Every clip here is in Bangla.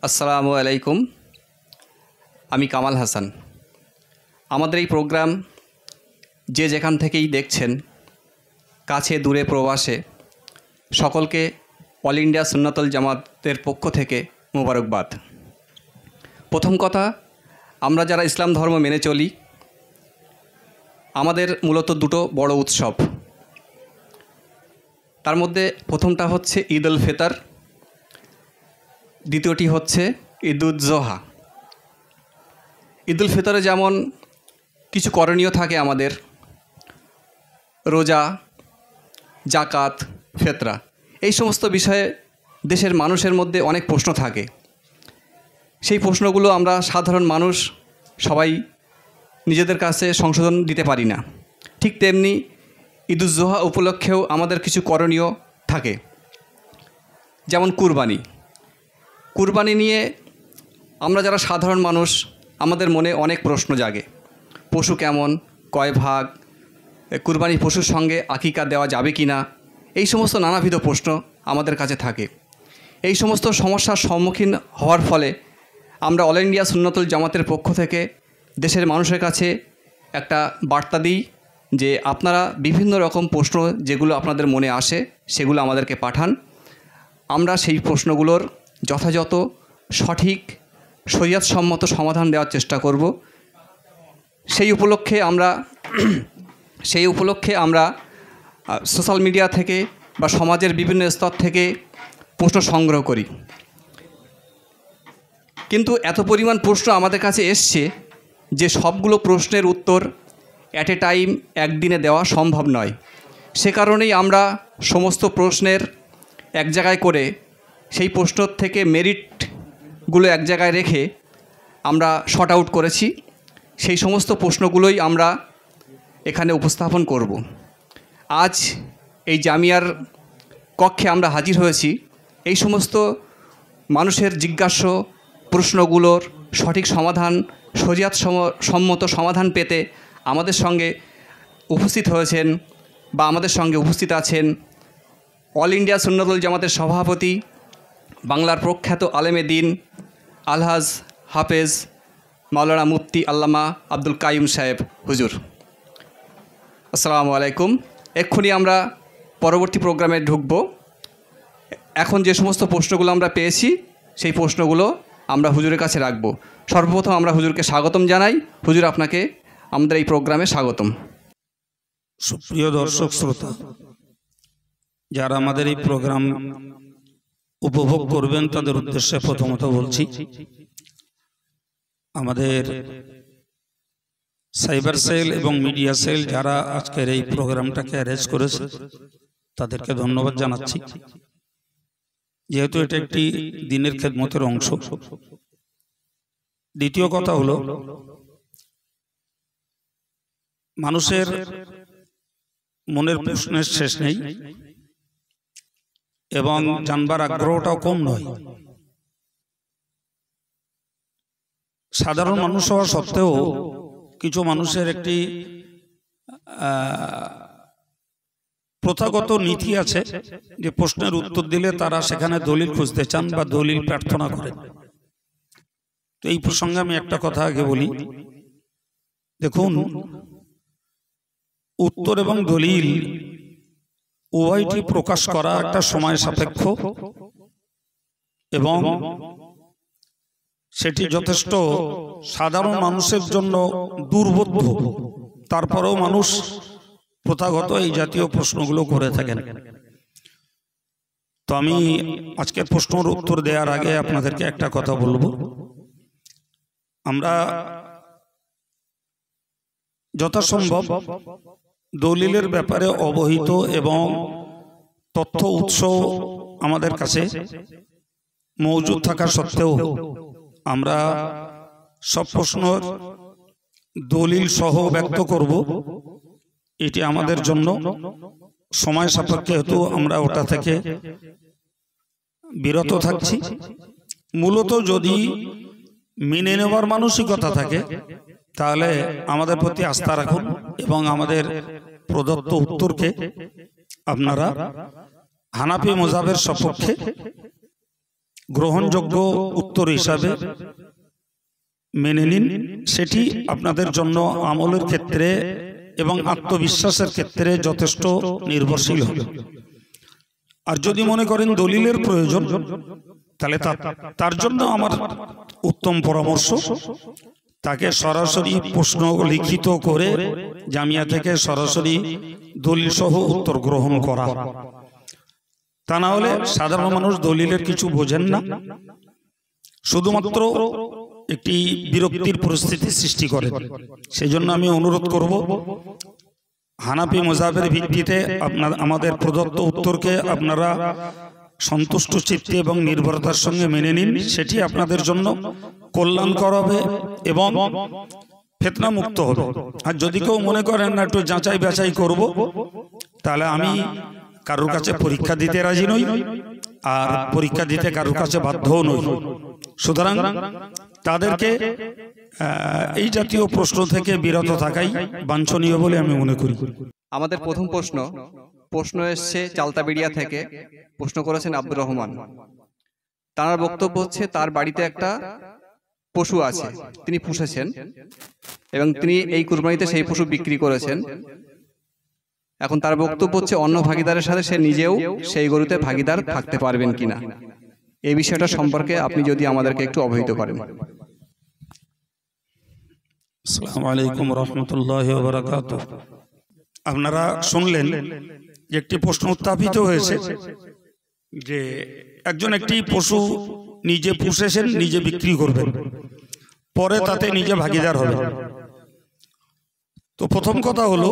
আসসালামু আলাইকুম। আমি কামাল হাসান। আমাদের এই প্রোগ্রাম যে যেখান থেকেই দেখছেন, কাছে দূরে প্রবাসে, সকলকে অল ইন্ডিয়া সুন্নাতুল জামাতের পক্ষ থেকে মোবারকবাদ। প্রথম কথা, আমরা যারা ইসলাম ধর্ম মেনে চলি, আমাদের মূলত দুটো বড় উৎসব। তার মধ্যে প্রথমটা হচ্ছে ঈদ উল ফিতর, দ্বিতীয়টি হচ্ছে ঈদ উল জোহা। ঈদ উল ফিতরে যেমন কিছু করণীয় থাকে আমাদের, রোজা, জাকাত, ফেতরা, এই সমস্ত বিষয়ে দেশের মানুষের মধ্যে অনেক প্রশ্ন থাকে। সেই প্রশ্নগুলো আমরা সাধারণ মানুষ সবাই নিজেদের কাছে সংশোধন দিতে পারি না। ঠিক তেমনি ঈদ উল জোহা উপলক্ষেও আমাদের কিছু করণীয় থাকে, যেমন কুরবানি নিয়ে আমরা যারা সাধারণ মানুষ, আমাদের মনে অনেক প্রশ্ন জাগে। পশু কেমন, কয় ভাগ, কুরবানি পশুর সঙ্গে আকিকা দেওয়া যাবে কি না, এই সমস্ত নানাবিধ প্রশ্ন আমাদের কাছে থাকে। এই সমস্ত সমস্যার সম্মুখীন হওয়ার ফলে আমরা অল ইন্ডিয়া সুন্নাতুল জামাতের পক্ষ থেকে দেশের মানুষের কাছে একটা বার্তা দিই যে আপনারা বিভিন্ন রকম প্রশ্ন যেগুলো আপনাদের মনে আসে সেগুলো আমাদেরকে পাঠান। আমরা সেই প্রশ্নগুলোর যথাযথ সঠিক শরিয়তসম্মত সমাধান দেওয়ার চেষ্টা করব। সেই উপলক্ষে আমরা সোশ্যাল মিডিয়া থেকে বা সমাজের বিভিন্ন স্তর থেকে প্রশ্ন সংগ্রহ করি। কিন্তু এত পরিমাণ প্রশ্ন আমাদের কাছে এসছে যে সবগুলো প্রশ্নের উত্তর অ্যাট এ টাইম একদিনে দেওয়া সম্ভব নয়। সে কারণেই আমরা সমস্ত প্রশ্নের এক জায়গায় করে সেই প্রশ্ন থেকে মেরিটগুলো এক জায়গায় রেখে আমরা শর্ট আউট করেছি। সেই সমস্ত প্রশ্নগুলোই আমরা এখানে উপস্থাপন করব। আজ এই জামিয়ার কক্ষে আমরা হাজির হয়েছি এই সমস্ত মানুষের জিজ্ঞাস্য প্রশ্নগুলোর সঠিক সমাধান, শরিয়তসম্মত সমাধান পেতে আমাদের সঙ্গে উপস্থিত হয়েছেন বা আমাদের সঙ্গে উপস্থিত আছেন অল ইন্ডিয়া সুন্নাতুল জামাতের সভাপতি, বাংলার প্রখ্যাত আলেমে দিন আলহাজ হাফেজ মাওলানা মুফতি আল্লামা আব্দুল কাইয়ুম সাহেব হুজুর। আসসালামু আলাইকুম। এক্ষুনি আমরা পরবর্তী প্রোগ্রামে ঢুকব। এখন যে সমস্ত প্রশ্নগুলো আমরা পেয়েছি সেই প্রশ্নগুলো আমরা হুজুরের কাছে রাখব। সর্বপ্রথম আমরা হুজুরকে স্বাগতম জানাই। হুজুর, আপনাকে আমাদের এই প্রোগ্রামে স্বাগতম। সুপ্রিয় দর্শক শ্রোতা, যারা আমাদের এই প্রোগ্রাম উপভোগ করবেন তাদের উদ্দেশ্যে প্রথমত বলছি, আমাদের সাইবার সেল এবং মিডিয়া সেল যারা আজকের এই প্রোগ্রামটাকে অ্যারেঞ্জ করেছে তাদেরকে ধন্যবাদ জানাচ্ছি, যেহেতু এটা একটি দিনের খেদমতের অংশ। দ্বিতীয় কথা হলো, মানুষের মনের প্রশ্নের শেষ নেই এবং জানবার আগ্রহটাও কম নয়। সাধারণ মানুষ হওয়া সত্ত্বেও কিছু মানুষের একটি প্রথাগত নীতি আছে যে প্রশ্নের উত্তর দিলে তারা সেখানে দলিল খুঁজতে চান বা দলিল প্রার্থনা করেন। তো এই প্রসঙ্গে আমি একটা কথা আগে বলি। দেখুন, উত্তর এবং দলিল উভয়টি প্রকাশ করা একটা সময় সাপেক্ষ এবং সেটি যথেষ্ট সাধারণ মানুষের জন্য দুর্বোধ্য। তারপরেও মানুষ প্রথাগত এই জাতীয় প্রশ্নগুলো করে থাকেন। তো আমি আজকের প্রশ্নের উত্তর দেওয়ার আগে আপনাদেরকে একটা কথা বলবো। আমরা যথাসম্ভব দলিলের ব্যাপারে অবহিত এবং তথ্য উৎস আমাদের কাছে মজুদ থাকা সত্ত্বেও আমরা সব প্রশ্নের দলিল সহ ব্যক্ত করব। এটি আমাদের জন্য সময় সাপেক্ষ হেতু আমরা ওটা থেকে বিরত থাকছি। মূলত যদি মেনে নেওয়ার মানসিকতা থাকে তাহলে আমাদের প্রতি আস্থা রাখুন এবং আমাদের প্রদত্ত উত্তরকে আপনারা হানাফি মযহাবের সপক্ষে গ্রহণযোগ্য উত্তর হিসাবে মেনে নিন, সেটি আপনাদের জন্য আমলের ক্ষেত্রে এবং আত্মবিশ্বাসের ক্ষেত্রে যথেষ্ট নির্ভরশীল হবে। আর যদি মনে করেন দলিলের প্রয়োজন, তাহলে তার জন্য আমার উত্তম পরামর্শ তাকে সরাসরি প্রশ্ন লিখিত করে জামিয়া থেকে সরাসরি দলিল সহ উত্তর গ্রহণ করা। তা না হলে সাধারণ মানুষ দলিলের কিছু বোঝেন না, শুধুমাত্র একটি বিরক্তির পরিস্থিতি সৃষ্টি করে। সেই জন্য আমি অনুরোধ করব, হানাফি মাযহাবের ভিত্তিতে আমাদের প্রদত্ত উত্তরকে আপনারা সন্তুষ্ট চিত্তে এবং নির্ভরতার সঙ্গে মেনে নিন, সেটি আপনাদের জন্য কল্যাণকর হবে এবং ফিতনা মুক্ত হবে। আর যদি কেউ মনে করেন না একটু যাচাই বাছাই করব, তাহলে আমি কারোর কাছে পরীক্ষা দিতে রাজি নই, আর পরীক্ষা দিতে কারোর কাছে বাধ্যও নই। সুতরাং তাদেরকে এই জাতীয় প্রশ্ন থেকে বিরত থাকাই বাঞ্ছনীয় বলে আমি মনে করি। আমাদের প্রথম প্রশ্ন এসছে চালতাবেড়িয়া থেকে। প্রশ্ন করেছেন আব্দুর রহমান। তার বক্তব্য হচ্ছে তার বাড়িতে একটা পশু আছে, তিনি পুষেছেন এবং তিনি এই কুরবানিতে সেই পশু বিক্রি করেছেন। এখন তার বক্তব্য হচ্ছে অন্য ভাগিদারের সাথে সে নিজেও সেই গরুতে ভাগিদার থাকতে পারবেন কিনা, এই বিষয়টা সম্পর্কে আপনি যদি আমাদেরকে একটু অবহিত করেন। আসসালামু আলাইকুম রাহমাতুল্লাহি ওয়া বারাকাতুহু। আপনারা শুনলেন যে একটি প্রশ্ন উত্থাপিত হয়েছে যে একজন একটি পশু নিজে পুষেছেন, নিজে বিক্রি করবেন, পরে তাতে নিজে ভাগিদার হবে। তো প্রথম কথা হলো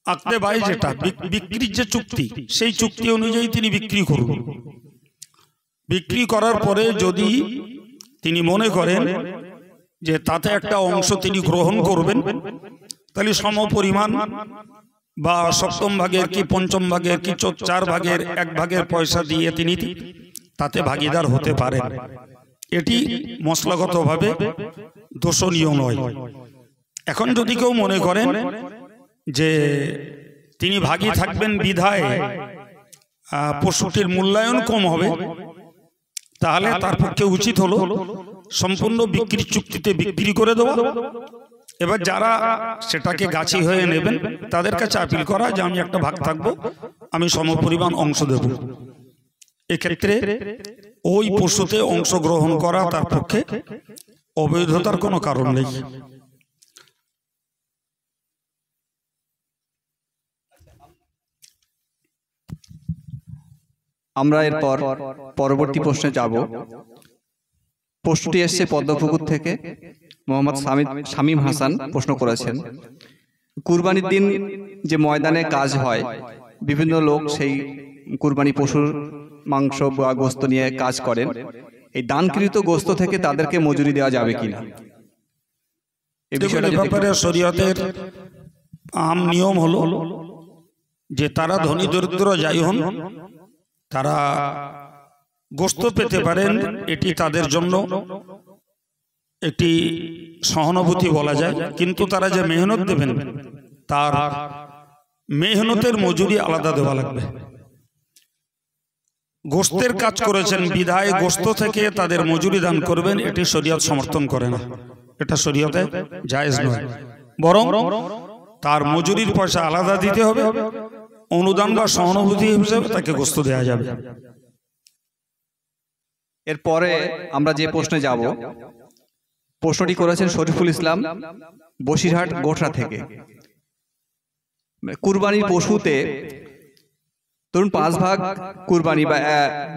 আকদে বাই, যেটা বিক্রির যে চুক্তি, সেই চুক্তি অনুযায়ী তিনি বিক্রি করুন। বিক্রি করার পরে যদি তিনি মনে করেন যে তাতে একটা অংশ তিনি গ্রহণ করবেন, তাহলে সম পরিমাণ বা সপ্তম ভাগের কি পঞ্চম ভাগের কি 4 ভাগের 1 ভাগের পয়সা দিয়ে তিনি তাতে ভাগিদার হতে পারেন। এটি মশলাগতভাবে দোষণীয় নয়। এখন যদি কেউ মনে করেন যে তিনি ভাগী থাকবেন বিধায় পশুটির মূল্যায়ন কম হবে, তাহলে তার পক্ষে উচিত হলো সম্পূর্ণ বিক্রির চুক্তিতে বিক্রি করে দেওয়া। এবার যারা সেটাকে গাছি হয়ে নেবেন তাদের কাছে আপিল করা যে আমি একটা ভাগ থাকবো, আমি সমপরিমাণ অংশ দেব। এক্ষেত্রে ওই পশুতে অংশগ্রহণ করা তার পক্ষে অবৈধতার কোনো কারণ নেই। আমরা এরপর পরবর্তী প্রশ্নে যাব। প্রশ্নটি এসছে পদ্মপুকুর থেকে। মোহাম্মদ শামীম হাসান প্রশ্ন করেছেন, কুরবানির দিন যে ময়দানে কাজ হয়, বিভিন্ন লোক সেই কুরবানি পশুর মাংস বা গোস্ত নিয়ে কাজ করেন, এই দানকৃত গোস্ত থেকে তাদেরকে মজুরি দেওয়া যাবে কিনা? এই ব্যাপারে শরীয়তের আম নিয়ম হলো যে তারা ধনী দরিদ্র যাই হন, তারা গোস্ত পেতে পারেন। এটি তাদের জন্য একটি সহানুভূতি বলা যায়, কিন্তু তারা যে মেহনত দেবেন তার মেহনতের মজুরি আলাদা দেওয়া লাগবে। গোস্তের কাজ করেছেন বিধায় গোস্ত থেকে তাদের মজুরি দান করবেন, এটি শরীয়ত সমর্থন করে না, এটা শরীয়তে জায়েজ নয়। বরং তার মজুরির পয়সা আলাদা দিতে হবে, অনুদান বা সহানুভূতি হিসেবে তাকে গোস্ত দেওয়া যাবে। এরপরে আমরা যে প্রশ্নে যাব, প্রশ্নটি করেছেন শরীফুল ইসলাম বসিরহাট গোঠরা থেকে। কুরবানির পশুতে ধরুন 5 ভাগ কুরবানি বা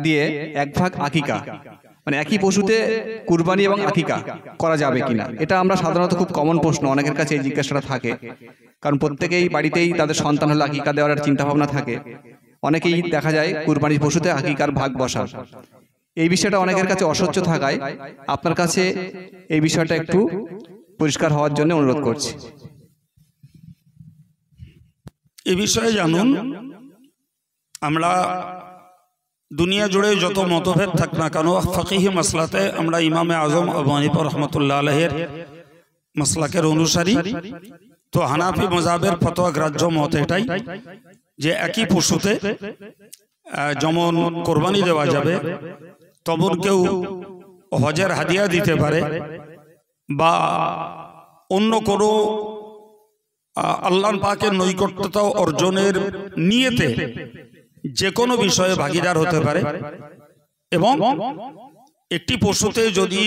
দিয়ে 1 ভাগ আকিকা, মানে একই পশুতে কুরবানি এবং আকিকা করা যাবে কিনা, এটা আমরা সাধারণত খুব কমন প্রশ্ন, অনেকের কাছে এই জিজ্ঞাসাটা থাকে। কারণ প্রত্যেকেই বাড়িতেই তাদের সন্তান হলে আকিকা দেওয়ার চিন্তা ভাবনা থাকে। অনেকেই দেখা যায় কুরবানির পশুতে আকিকার ভাগ বসা, এই বিষয়টা অনেকের কাছে অস্বচ্ছ থাকায় আপনার কাছে এই বিষয়টা একটু পরিষ্কার হওয়ার জন্য অনুরোধ করছি। এই বিষয়ে জানুন, আমরা দুনিয়া জুড়ে যত মতভেদ থাক না কেন, ফিকহি মাসলাতে আমরা ইমামে আজম আবু হানিফা রাহমাতুল্লাহ আলাইহির মাসলাকের অনুসারী। তো হানাফি মাযহাবের ফতোয়া গ্রাহ্য মত এটাই যে একই পশুতে যেমন কোরবানি দেওয়া যাবে, তখন কেউ হজের হাদিয়া দিতে পারে বা অন্য কোনো আল্লাহ পাকের নৈকট্যতা অর্জনের নিয়তে যে কোনো বিষয়ে ভাগীদার হতে পারে। এবং একটি পশুতে যদি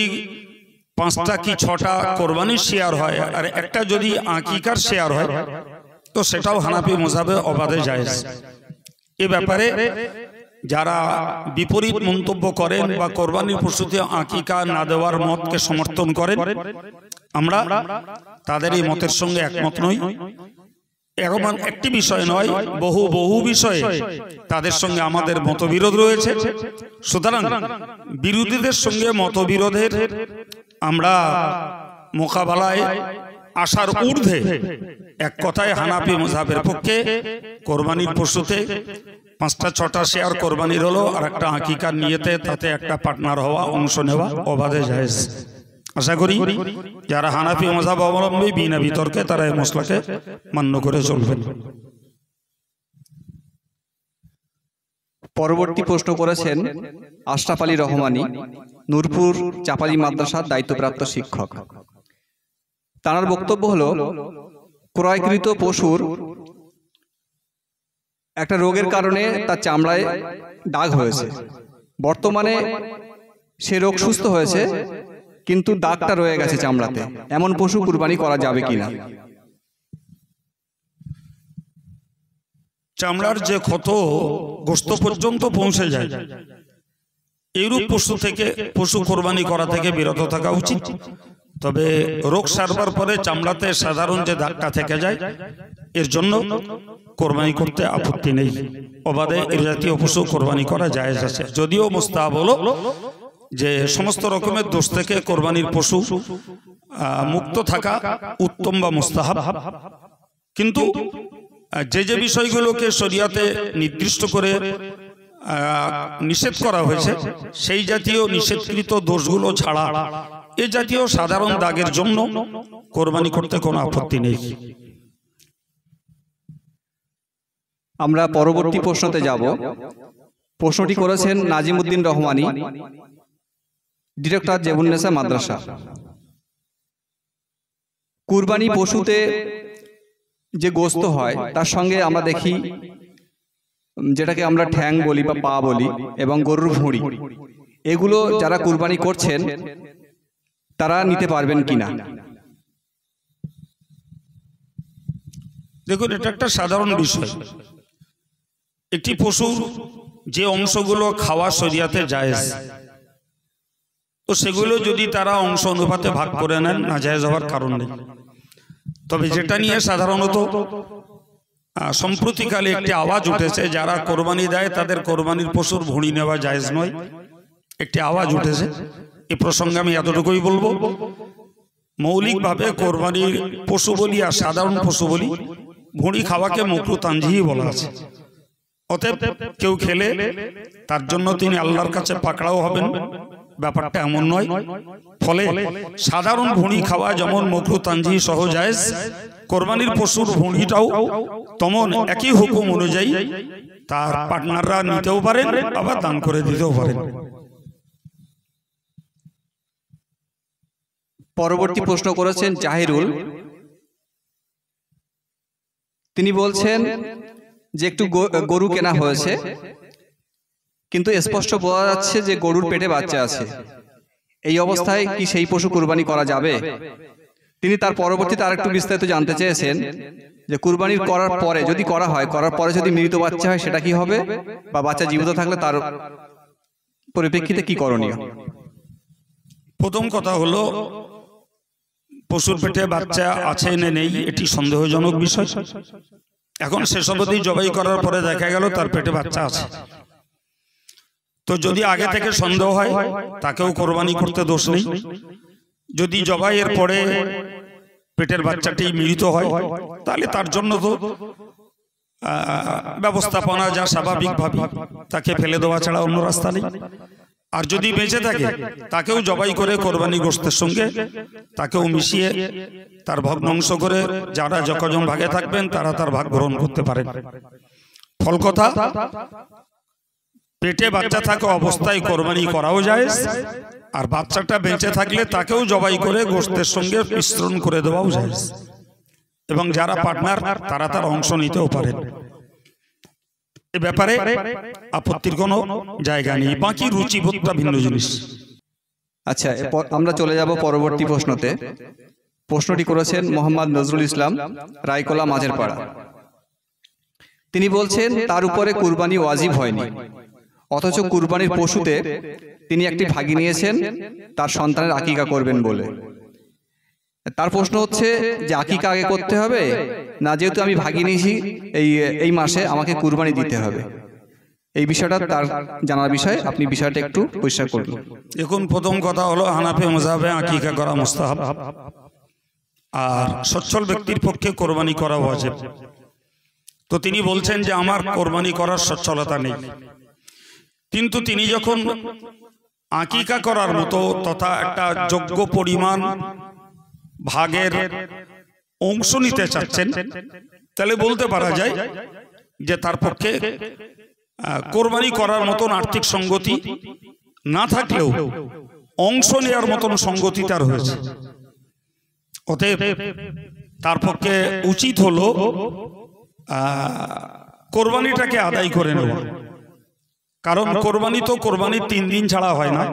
5টা কি 6টা কোরবানির শেয়ার হয় আর একটা যদি আকিকার শেয়ার হয় তো সেটাও হানাফি মাযহাবে অবাধে জায়েজ। এ ব্যাপারে যারা বিপরীত মন্তব্য করেন বা কোরবানির পশুতে আকিকা না দেওয়ার মতকে সমর্থন করেন, আমরা তাদের এই মতের সঙ্গে একমত নই। এমন একটি বিষয় নয়, বহু বিষয়ে তাদের সঙ্গে আমাদের মতবিরোধ রয়েছে। সুতরাং বিরোধীদের সঙ্গে মতবিরোধের আমরা মোকাবেলায় আসার ঊর্ধ্বে এক কথায় হানাফি মাযহাবের পক্ষে কোরবানির পশুতে 5টা 6টা শেয়ার কোরবানির হলো আর একটা আকিকার নিয়তে তাতে একটা পার্টনার হওয়া, অংশ নেওয়া অবাধে জায়েজ। আশা করি যারা হানাফি মাযহাব অবলম্বী বিনা বিতর্কে তারা এই মসলাকে মান্য করে চলবেন। পরবর্তী প্রশ্ন করেছেন আশরাফ আলী রহমানী, নূরপুর চাপালি মাদ্রাসার দায়িত্বপ্রাপ্ত শিক্ষক। তার বক্তব্য হলো, ক্রয়কৃত পশুর একটা রোগের কারণে তার চামড়ায় দাগ হয়েছে। বর্তমানে সে রোগ সুস্থ হয়েছে কিন্তু দাগটা রয়ে গেছে চামড়াতে, এমন পশু কুরবানি করা যাবে কিনা? চামড়ার যে ক্ষত গোশত পর্যন্ত পৌঁছে যায়, এইরূপ পশু কোরবানি করা থেকে বিরত থাকা উচিত। তবে রোগ সারবার পরে চামড়াতে সাধারণ যে দাগটা থেকে যায়, এর জন্য কোরবানি করতে আপত্তি নেই। অবাধে এর জাতীয় পশু কোরবানি করা জায়েজ আছে। যদিও মুস্তাহাব হলো যে সমস্ত রকমের দোষ থেকে কোরবানির পশু মুক্ত থাকা উত্তম বা মুস্তাহাব। কিন্তু যে বিষয়গুলোকে শরীয়তে নির্দিষ্ট করে নিষেধ করা হয়েছে, সেই জাতীয় নিষেধকৃত দোষগুলো ছাড়া এ জাতীয় সাধারণ দাগের জন্য কোরবানি করতে কোনো আপত্তি নেই। আমরা পরবর্তী প্রশ্নতে যাব। প্রশ্নটি করেছেন নাজিমউদ্দিন রহমানী, ডিরেক্টর জেবুন্নেসা মাদ্রাসা। কুরবানি পশুতে যে গোশত হয় তার সঙ্গে আমরা দেখি যেটাকে আমরা ঠ্যাং বলি বা পা বলি এবং গরুর ভুঁড়ি, এগুলো যারা কুরবানি করছেন তারা নিতে পারবেন কিনা? দেখুন, এটা একটা সাধারণ বিষয়। একটি পশুর যে অংশগুলো খাওয়া শরীয়তে জায়েজ, তো সেগুলো যদি তারা অংশ অনুপাতে ভাগ করে নেন, না জায়েজ হওয়ার কারণ নেই। তবে যেটা নিয়ে সাধারণত সম্প্রতিকালে একটি আওয়াজ উঠেছে, যারা কোরবানি দেয় তাদের কোরবানির পশুর ভুঁড়ি নেওয়া জায়েজ নয়, একটি আওয়াজ উঠেছে। এ প্রসঙ্গে আমি এতটুকুই বলবো, মৌলিকভাবে কোরবানির পশু বলি আর সাধারণ পশু বলি, ভুঁড়ি খাওয়াকে মাকরুহ তানজিহি বলা আছে। অতএব কেউ খেলে তার জন্য তিনি আল্লাহর কাছে পাকড়াও হবেন, ব্যাপারটা এমন নয়। ফলে সাধারণ ভুঁড়ি খাওয়া যেমন মাকরুহ তানজিহি সহ জায়েজ, কোরবানির পশুর ভুঁড়িটাও তেমন একই হুকুম অনুযায়ী তার পার্টনাররা নিতেও পারেন, আবার দান করে দিতেও পারেন। পরবর্তী প্রশ্ন করেছেন জাহিরুল। তিনি বলছেন যে একটু গরু কেনা হয়েছে, কিন্তু স্পষ্ট বোঝা যাচ্ছে যে গরুর পেটে বাচ্চা আছে। এই অবস্থায় কি সেই পশু কুরবানি করা যাবে? তিনি তার পরবর্তীতে আরেকটু বিস্তারিত জানতে চেয়েছেন যে কুরবানি করার পরে যদি করা হয়, করার পরে যদি মৃত বাচ্চা হয় সেটা কি হবে, বা বাচ্চা জীবিত থাকলে তার পরিপ্রেক্ষিতে কি করণীয়? প্রথম কথা হলো, পশুর পেটে বাচ্চা আছে না নেই এটি সন্দেহজনক বিষয়। এখন সেসব জবাই করার পরে দেখা গেল তার পেটে বাচ্চা আছে, তো যদি আগে থেকে সন্দেহ হয় তাকেও কোরবানি করতে দোষ নেই। যদি জবাইয়ের পরে পেটের বাচ্চাটি মৃত হয় তাহলে তার জন্য তো ব্যবস্থাপনা যা স্বাভাবিকভাবে, তাকে ফেলে দেওয়া ছাড়া অন্য রাস্তা নেই। আর যদি বেঁচে থাকে তাকেও জবাই করে কোরবানি গোশতের সঙ্গে তাকেও মিশিয়ে তার ভগ্নাংশ করে যারা যখন ভাগে থাকবেন তারা তার ভাগ গ্রহণ করতে পারেন। ফল কথা, পেটে বাচ্চা থাকা অবস্থায় কোরবানি করাও যায়, আর বাচ্চাটা বেঁচে থাকলে তাকেও জবাই করে গোশতের সঙ্গে মিশ্রণ করে দেওয়াও যায়, এবং যারা পার্টনার তারা তার অংশ নিতেও পারেন। এ ব্যাপারে আপত্তির কোনো জায়গা নেই। বাকি রুচিবোধটা ভিন্ন জিনিস। আচ্ছা, আমরা চলে যাব পরবর্তী প্রশ্নতে। প্রশ্নটি করেছেন মোহাম্মদ নজরুল ইসলাম, রায়কোলা মাঝেরপাড়া। তিনি বলছেন তার উপরে কুরবানি ওয়াজিব হয়নি, অথচ কুরবানির পশুতে তিনি একটি ভাগী নিয়েছেন তার সন্তানের আকিকা করবেন বলে। তার প্রশ্ন হচ্ছে যে আকিকা আগে করতে হবে না, যেহেতু আমি ভাগী নিয়েছি এই মাসে আমাকে কুরবানি দিতে হবে? এই বিষয়টা তার জানার বিষয়, আপনি বিষয়টা একটু পরিষ্কার করুন। দেখুন, প্রথম কথা হলো হানাফি মাযহাবে আকিকা করা মুস্তাহাব, আর সচ্ছল ব্যক্তির পক্ষে কোরবানি করা ওয়াজিব। তো তিনি বলছেন যে আমার কোরবানি করার সচ্ছলতা নেই, কিন্তু তিনি যখন আকিকা করার মতো তথা একটা যোগ্য পরিমাণ ভাগের অংশ নিতে চাচ্ছেন, তাহলে বলতে পারা যায় যে তার পক্ষে কোরবানি করার মতন আর্থিক সঙ্গতি না থাকলেও অংশ নেওয়ার মতন সঙ্গতি তার হয়েছে। অতএব তার পক্ষে উচিত হলো কোরবানিটাকে আদায় করে নেওয়া। কারণ কোরবানি তো কোরবানির 3 দিন ছাড়া হয় না।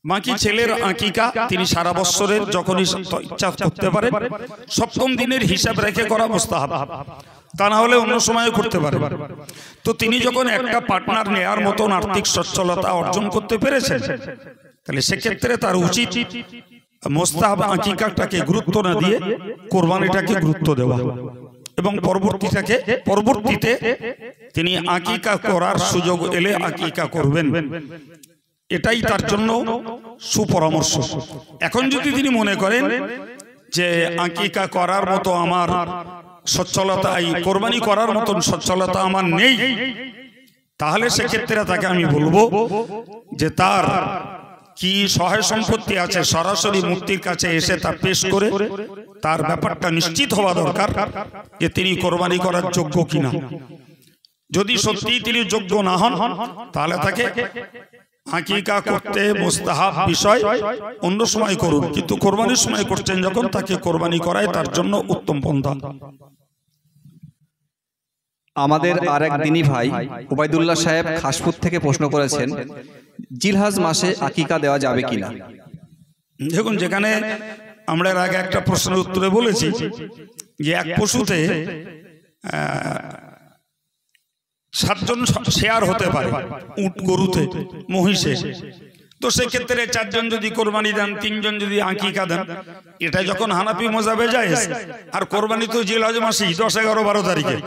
বাকি ছেলের আকিকা তিনি সারা বছরের যখনই ইচ্ছা করতে পারেন, 7ম দিনের হিসাব রেখে করা মুস্তাহাব, তা না হলে অন্য সময়ে করতে পারেন। তো তিনি যখন একটা পার্টনার নেয়ার মতন আর্থিক সচ্ছলতা অর্জন করতে পেরেছেন, তাহলে সেক্ষেত্রে তার উচিত মুস্তাহাব আকিকাটাকে গুরুত্ব না দিয়ে কোরবানিটাকে গুরুত্ব দেওয়া, এবং পরবর্তীতে তিনি আকিকা করার সুযোগ এলে আকিকা করবেন। এটাই তার জন্য সুপরামর্শ। এখন যদি তিনি মনে করেন যে আকিকা করার মতো আমার সচ্ছলতা, এই কোরবানি করার মতন সচ্ছলতা আমার নেই, তাহলে সেক্ষেত্রে তাকে আমি বলবো যে তার কি সহায় সম্পত্তি আছে সরাসরি মুফতির কাছে এসে তা পেশ করে তার ব্যাপারটা নিশ্চিত হওয়া দরকার যে তিনি কোরবানি করার যোগ্য কিনা। যদি সত্যি তিনি যোগ্য না হন, তাহলে তাকে আকিকা করতে মুস্তাহাব বিষয় অন্য সময় করুন, কিন্তু কোরবানির সময় করছেন যখন, তাকে কোরবানি করায় তার জন্য উত্তম পন্থা। আমাদের আরেক দিনী ভাই ওবায়দুল্লাহ সাহেব খাসপুর থেকে প্রশ্ন করেছেন, জিলহজ মাসে আকিকা দেওয়া যাবে কিনা? দেখুন, যেখানে আমরা এর আগে একটা প্রশ্নের উত্তরে বলেছি যে এক পশুতে 7 জন শেয়ার হতে পারে, উট, গরুতে, মহিষে। তো সেক্ষেত্রে 4 জন যদি কোরবানি দেন, 3 জন যদি আকিকা দেন, এটা যখন হানাফি মাযহাবে যায়, আর কোরবানি তো জিলহজ মাসে 10, 11, 12 তারিখে,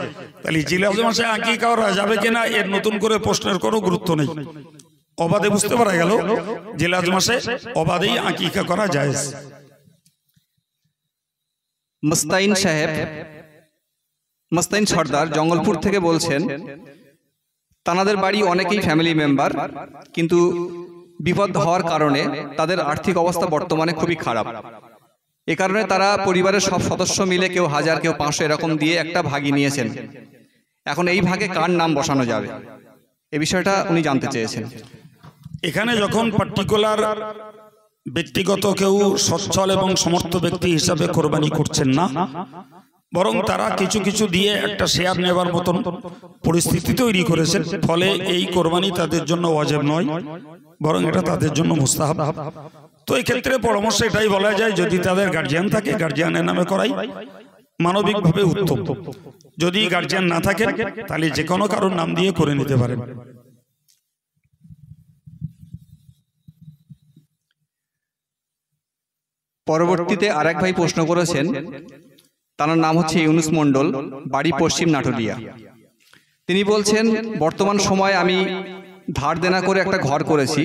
তাহলে জিলহজ মাসে আকিকা করা যাবে কিনা এর নতুন করে প্রশ্নের কোনো গুরুত্ব নেই। অবাধে বুঝতে পারা গেল জিলহজ মাসে অবাধেই আকিকা করা যায়। মুস্তাইন সর্দার জঙ্গলপুর থেকে বলছেন, তানাদের বাড়ি অনেকেই ফ্যামিলি মেম্বার, কিন্তু বিপদ হওয়ার কারণে তাদের আর্থিক অবস্থা বর্তমানে খুবই খারাপ। এ কারণে তারা পরিবারের সব সদস্য মিলে কেউ 1000, কেউ 500 এরকম দিয়ে একটা ভাগী নিয়েছেন। এখন এই ভাগে কার নাম বসানো যাবে, এ বিষয়টা উনি জানতে চেয়েছেন। এখানে যখন পার্টিকুলার ব্যক্তিগত কেউ সচ্ছল এবং সমর্থ ব্যক্তি হিসাবে কোরবানি করছেন না, বরং তারা কিছু কিছু দিয়ে একটা শেয়ার নেবার মতন পরিস্থিতি তৈরি করেছেন, ফলে এই কোরবানি তাদের জন্য ওয়াজিব নয়, বরং এটা তাদের জন্য মুস্তাহাব। তো এই ক্ষেত্রে পরামর্শ এটাই বলা যায়, যদি তাদের গার্জিয়ান থাকে গার্জিয়ানের নামে করাই মানবিকভাবে উত্তম। যদি গার্জিয়ান না থাকেন, তাহলে যে কোনো কারোর নাম দিয়ে করে নিতে পারেন। পরবর্তীতে আরেক ভাই প্রশ্ন করেছেন, তার নাম হচ্ছে ইউনুস মণ্ডল, বাড়ি পশ্চিম নাটুরিয়া। তিনি বলছেন, বর্তমান সময়ে আমি ধার দেনা করে একটা ঘর করেছি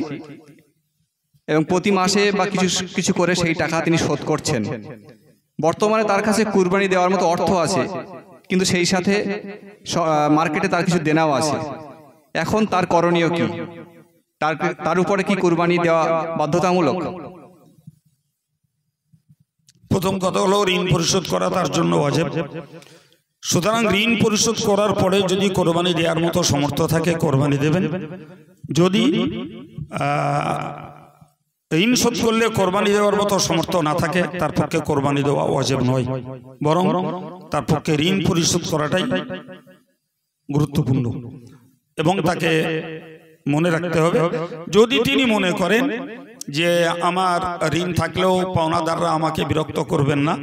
এবং প্রতি মাসে বা কিছু করে সেই টাকা তিনি শোধ করছেন। বর্তমানে তার কাছে কুরবানি দেওয়ার মতো অর্থ আছে, কিন্তু সেই সাথে মার্কেটে তার কিছু দেনাও আছে। এখন তার করণীয় কি? তার উপরে কি কুরবানি দেওয়া বাধ্যতামূলক? প্রথম কথা হলো ঋণ পরিশোধ করা তার জন্য ওয়াজিব। সুতরাং ঋণ পরিশোধ করার পরে যদি কোরবানি দেওয়ার মতো সমর্থ থাকে কোরবানি দেবেন। যদি ঋণ শোধ করলে কোরবানি দেওয়ার মতো সমর্থ না থাকে তার পক্ষে কোরবানি দেওয়া ওয়াজিব নয়, বরং তার পক্ষে ঋণ পরিশোধ করাটাই গুরুত্বপূর্ণ। এবং তাকে মনে রাখতে হবে, যদি তিনি মনে করেন যে আমার ঋণ থাকলেও পাওনাদাররা আমাকে বিরক্ত করবেন না,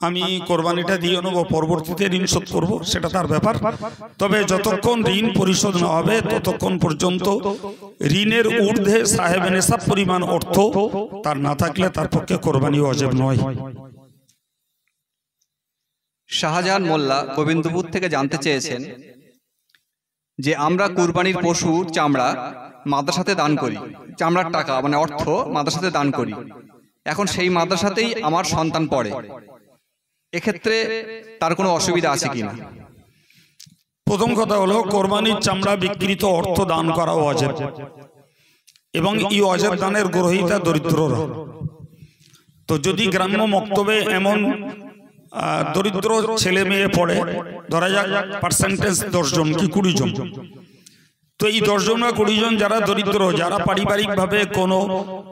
আমি কোরবানিটা দিয়ে নেব, পরবর্তীতে ঋণ শোধ করবো, সেটা তার ব্যাপার। তবে যতক্ষণ ঋণ পরিশোধ না হবে ততক্ষণ পর্যন্ত ঋণের ঊর্ধ্বে সাহেব নেশাব পরিমাণ অর্থ তার না থাকলে তার পক্ষে কোরবানি ওয়াজিব নয়। শাহজাহান মোল্লা গোবিন্দপুর থেকে জানতে চেয়েছেন যে আমরা কুরবানির পশুর চামড়া মাদ্রাসাতে দান করি, চামড়ার টাকা মানে অর্থ মাদ্রাসাতে দান করি। এখন সেই মাদ্রাসাতেই আমার সন্তান পড়ে, এক্ষেত্রে তার কোনো অসুবিধা আছে কিনা? প্রথম কথা হলো, কোরবানির চামড়া বিকৃত অর্থ দান করা ওয়াজিব, এবং এই ওয়াজিব দানের গ্রহীতা দরিদ্ররা। তো যদি গ্রাম্য মক্তবে এমন দরিদ্র ছেলে মেয়ে পড়ে, ধরা যাক পার্সেন্টেজ 10 জন কি 20 জন, তো এই 10 জন বা 20 জন যারা দরিদ্র, যারা পারিবারিকভাবে কোনো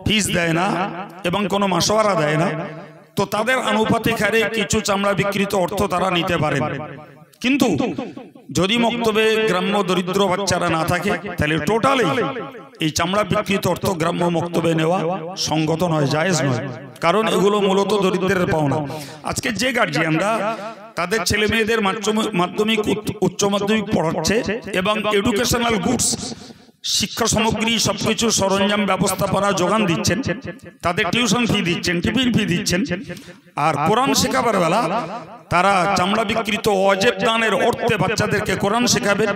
ফিস দেয় না এবং কোনো মাসোয়ারা দেয় না, তো তাদের আনুপাতিক হারে কিছু চামড়া বিকৃত অর্থ তারা নিতে পারেন। কিন্তু যদি মক্তবে গ্রাম্য দরিদ্র বাচ্চারা না থাকে, তাহলে টোটালি এই চামড়া বিকৃত অর্থ গ্রাম্য মক্তবে নেওয়া সঙ্গত নয়, জায়েজ নয়, কারণ এগুলো মূলত দরিদ্রের পাওনা। আজকে যে গার্জিয়ানরা তাদের ছেলে মেয়েদের মাধ্যমিক উচ্চ মাধ্যমিক পড়াচ্ছে এবং এডুকেশনাল গুডস শিক্ষা সামগ্রী সবকিছু সরঞ্জাম ব্যবস্থাপনা যোগান দিচ্ছেন, তাদের টিউশন ফি দিচ্ছেন, টিফিন ফি দিচ্ছেন, আর কোরআন শেখাবার বেলা তারা চামড়া বিকৃত ওয়াজিব দানের অর্থে বাচ্চাদেরকে কোরআন শেখাবেন,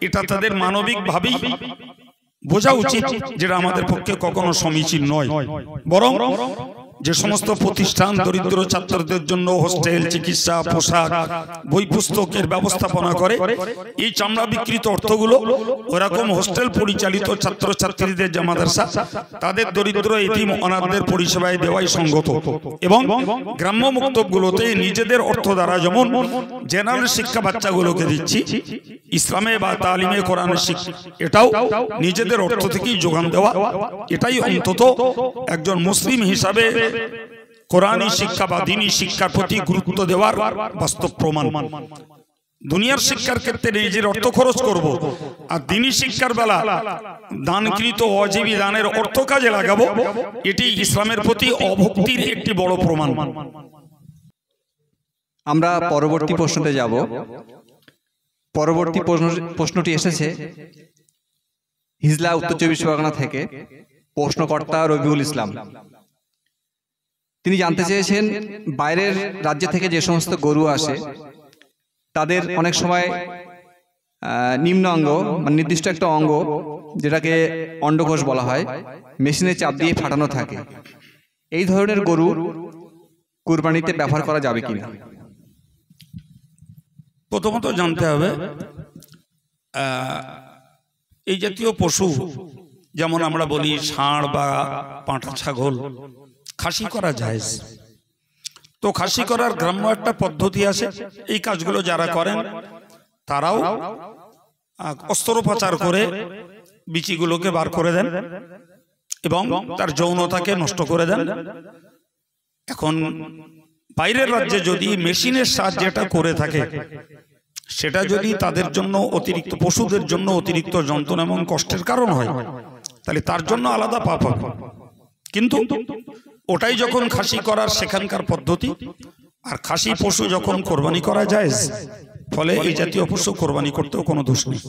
এটা তাদের মানবিকভাবেই বোঝা উচিত, যেটা আমাদের পক্ষে কখনো সমীচীন নয়। বরং যে সমস্ত প্রতিষ্ঠান দরিদ্র ছাত্রদের জন্য হোস্টেল, চিকিৎসা, পোশাক, বই পুস্তকের ব্যবস্থাপনা করে, এই চামড়া বিকৃত অর্থগুলো ওরকম হোস্টেল পরিচালিত ছাত্রছাত্রীদের যে মাদ্রাসা, তাদের দরিদ্র এতিম অনাথদের পরিষেবায় দেওয়াই সঙ্গত। এবং গ্রাম্য মক্তবগুলোতে নিজেদের অর্থ দ্বারা যেমন জেনারেল শিক্ষা বাচ্চাগুলোকে দিচ্ছি, ইসলামে বা তালিমে কোরআনের শিক্ষা, এটাও নিজেদের অর্থ থেকেই যোগান দেওয়া, এটাই অন্তত একজন মুসলিম হিসাবে কোরআনী শিক্ষা বা দ্বীনি শিক্ষার প্রতি গুরুত্ব দেওয়ার বাস্তব প্রমাণ। দুনিয়ার শিক্ষার ক্ষেত্রে নিজের অর্থ খরচ করব, আর দ্বীনি শিক্ষার বেলা দানকৃত ওয়াজিবি দানের অর্থ কাজে লাগাবো, এটি ইসলামের প্রতি অভক্তির একটি বড় প্রমাণ। আমরা পরবর্তী প্রশ্নতে যাব। পরবর্তী প্রশ্নটি এসেছে হিজলা উত্তর 24 পরগনা থেকে, প্রশ্নকর্তা রবিউল ইসলাম। তিনি জানতে চেয়েছেন বাইরের রাজ্য থেকে যে সমস্ত গরু আসে তাদের অনেক সময় নিম্ন অঙ্গ মানে নির্দিষ্ট একটা অঙ্গ, যেটাকে অন্ডকোষ বলা হয়, মেশিনে চাপ দিয়ে ফাটানো থাকে। এই ধরনের গরু কুরবানিতে ব্যবহার করা যাবে কিনা? প্রথমত জানতে হবে এই জাতীয় পশু, যেমন আমরা বলি ষাঁড় বা পাঁঠা ছাগল, খাসি করা জায়েজ। তো খাসি করার গ্রাম্য একটা পদ্ধতি আছে, এই কাজগুলো যারা করেন তারাও অস্ত্রোপচার করে বিচিগুলোকে বার করে দেন এবং তার যৌনতাকে নষ্ট করে দেন। এখন বাইরের রাজ্যে যদি মেশিনের সাহায্যে এটা করে থাকে, সেটা যদি তাদের জন্য অতিরিক্ত, পশুদের জন্য অতিরিক্ত যন্ত্রণা এবং কষ্টের কারণ হয়, তাহলে তার জন্য আলাদা পাপ হবে। কিন্তু ওটাই যখন খাসি করার সেখানকার পদ্ধতি, আর খাসি পশু যখন কোরবানি করা যায়, ফলে এই জাতীয় পশু কোরবানি করতেও কোনো দোষ নেই।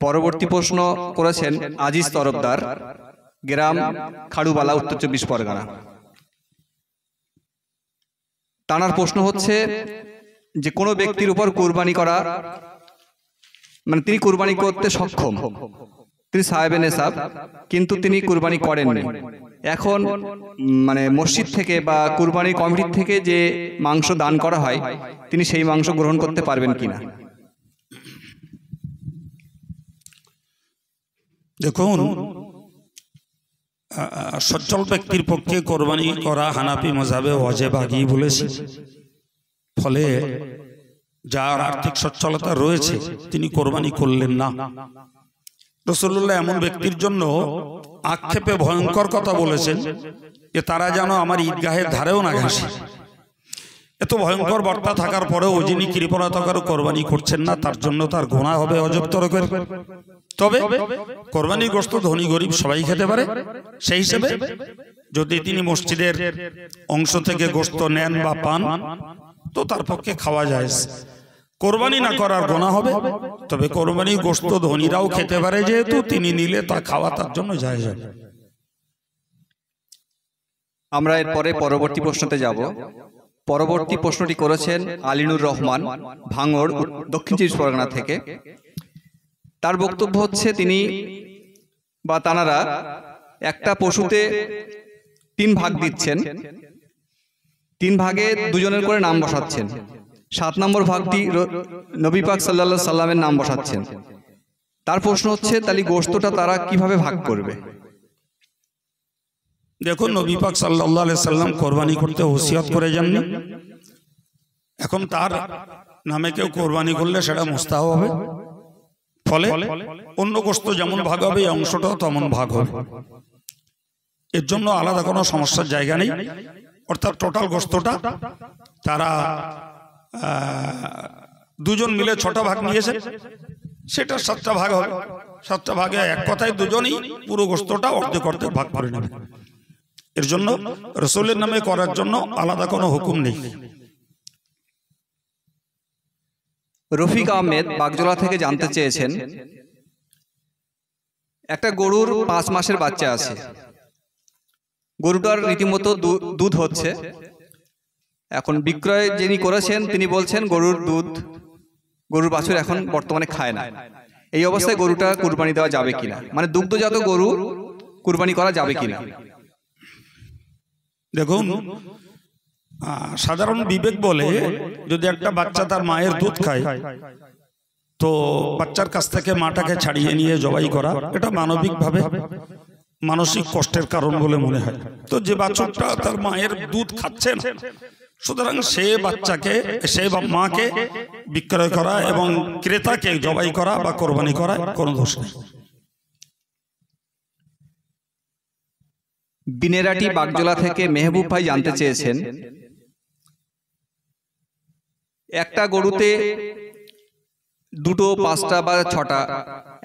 পরবর্তী প্রশ্ন করেছেন আজিজ তরফদার, গ্রাম খাড়ুবালা, উত্তর 24 পরগনা। তানার প্রশ্ন হচ্ছে যে কোনো ব্যক্তির উপর কুরবানি করা, মানে তিনি কুরবানি করতে সক্ষম, তিনি সাহেবে নেশাব, কিন্তু তিনি কুরবানি করেননি। এখন মানে মসজিদ থেকে বা কুরবানি কমিটির থেকে যে মাংস দান করা হয়, তিনি সেই মাংস গ্রহণ করতে পারবেন কিনা? দেখুন, সচ্ছল ব্যক্তির পক্ষে কোরবানি করা হানাফি মাযহাবে ওয়াজিব আগেই বলেছি। ফলে যার আর্থিক সচ্ছলতা রয়েছে তিনি কোরবানি করলেন না। রাসূলুল্লাহ এমন ব্যক্তির জন্য আক্ষেপে ভয়ঙ্কর কথা বলেছেন যে তারা যেন আমার ঈদগাহের ধারেও না ঘাসে। এত ভয়ঙ্কর বার্তা থাকার পরেও যিনি কৃপণতাকার কোরবানি করছেন না, তার জন্য তার গুনাহ হবে অজবতর করে। তবে কোরবানির গোশত ধনী গরিব সবাই খেতে পারে। সেই হিসেবে যদি তিনি মসজিদের অংশ থেকে গোশত নেন বা পান তো তার পক্ষে খাওয়া যায়। কোরবানি না করার গুনাহ হবে, তবে কোরবানির গোশত ধনীরাও খেতে পারে, যেহেতু তিনি নিলে তা খাওয়া তার জন্য জায়েজ হবে। আমরা এরপরে পরবর্তী প্রশ্নতে যাব। পরবর্তী প্রশ্নটি করেছেন আলিনুর রহমান, ভাঙড়, দক্ষিণ চব্বিশ পরগনা থেকে। তার বক্তব্য হচ্ছে তিনি বা তানারা একটা পশুতে 3 ভাগ দিচ্ছেন, 3 ভাগে 2 জনের করে নাম বসাচ্ছেন, 7 নম্বর ভাগটি নবী পাক সাল্লাল্লাহু আলাইহি সাল্লামের নাম বসাচ্ছেন। তার প্রশ্ন হচ্ছে তাহলে গোশতটা তারা কিভাবে ভাগ করবে? দেখুন, নবী পাক সাল্লাল্লাহু আলাইহি সাল্লাম কোরবানি করতে ওসিয়ত করে যাননি। এখন তার নামে কেউ কোরবানি করলে সেটা মুস্তাহাব হবে। ফলে অন্য গোশত যেমন ভাগ হবে এই অংশটাও তেমন ভাগ হবে। এর জন্য আলাদা কোনো সমস্যার জায়গা নেই। অর্থাৎ টোটাল গোশতটা তারা 2 জন মিলে 6টা ভাগ নিয়েছে, সেটা 7টা ভাগ হবে। 7টা ভাগে এক কথায় 2 জনই পুরো গোশতটা অর্ধেক অর্ধেক ভাগ করে নেবে। এর জন্য রাসূলের নামে করার জন্য আলাদা কোনো হুকুম নেই। রফিক আহমেদ বাগজোলা থেকে জানতে চেয়েছেন, একটা গরুর 5 মাসের বাচ্চা আছে, গরুটার রীতিমতো দুধ হচ্ছে। এখন বিক্রয় যিনি করেছেন তিনি বলছেন গরুর বাছুর এখন বর্তমানে খায় না। এই অবস্থায় গরুটা কুরবানি দেওয়া যাবে কিনা, মানে দুগ্ধজাত গরু কুরবানি করা যাবে কিনা? দেখুন, সাধারণ বিবেক বলে যদি একটা বাচ্চা তার মায়ের দুধ খায় তো বাচ্চার কাছ থেকে মাটাকে ছাড়িয়ে নিয়ে জবাই করা এটা মানবিকভাবে মানসিক কষ্টের কারণ বলে মনে হয়। তো যে বাচ্চাটা তার মায়ের দুধ খাচ্ছে না, সুতরাং সে বাচ্চাকে সে মাকে বিক্রয় করা এবং ক্রেতাকে জবাই করা বা কোরবানি করা কোনো দোষ নেই। বিনেরাটি বাগজোলা থেকে মেহবুব ভাই জানতে চেয়েছেন, একটা গরুতে 2, 5টা বা 6টা